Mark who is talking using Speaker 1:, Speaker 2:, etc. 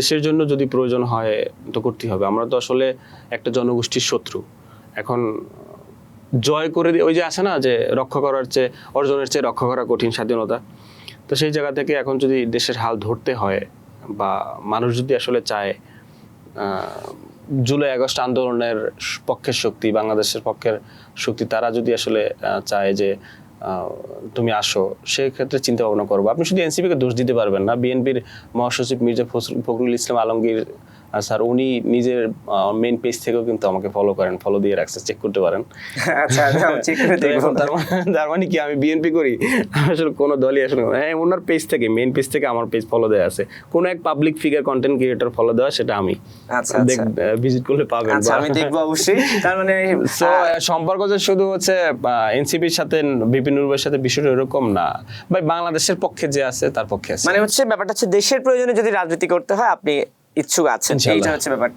Speaker 1: দেশের জন্য যদি প্রয়োজন হয় তো করতেই হবে। আমরা তো আসলে একটা জনগোষ্ঠীর শত্রু। এখন জয় করে ওই যে আছে না যে রক্ষা করার চেয়ে অর্জনের চেয়ে রক্ষা করা কঠিন স্বাধীনতা। তো সেই জায়গা থেকে এখন যদি দেশের হাল ধরতে হয় বা মানুষ যদি আসলে চায় জুলাই আগস্ট আন্দোলনের পক্ষের শক্তি, বাংলাদেশের পক্ষের শক্তি, তারা যদি আসলে চায় যে তুমি আসো, সেই ক্ষেত্রে চিন্তা ভাবনা করবো। আপনি শুধু এনসিপিকে দোষ দিতে পারবেন না। বিএনপির মহাসচিব মির্জা ফখরুল ইসলাম আলমগীর স্যার উনি নিজের মেইন পেজ থেকেও কিন্তু আমাকে ফলো করেন, ফলো দিয়ে রাখছে, চেক করতে পারেন।
Speaker 2: আচ্ছা চেক করে দেখব।
Speaker 1: তার মানে কি আমি বিএনপি করি? আসলে কোনো দলই আসলে হ্যাঁ, ওনার পেজ থেকে, মেইন পেজ থেকে আমার পেজ ফলো দেওয়া আছে। কোন এক public figure, content creator follow দেওয়া, সেটা আমি।
Speaker 2: আচ্ছা
Speaker 1: ভিজিট করলে পাবেন।
Speaker 2: আচ্ছা আমি দেখবো অবশ্যই। তার মানে
Speaker 1: সম্পর্ক যে শুধু হচ্ছে এনসিপির সাথে বিপিন নুরুলের সাথে, বিষয়টা এরকম না ভাই। বাংলাদেশের পক্ষে যে আছে তার পক্ষে আছে।
Speaker 2: মানে হচ্ছে ব্যাপারটা হচ্ছে দেশের প্রয়োজনে যদি রাজনীতি করতে হয় আপনি ইচ্ছুক আছেন, এইটা হচ্ছে ব্যাপারটা।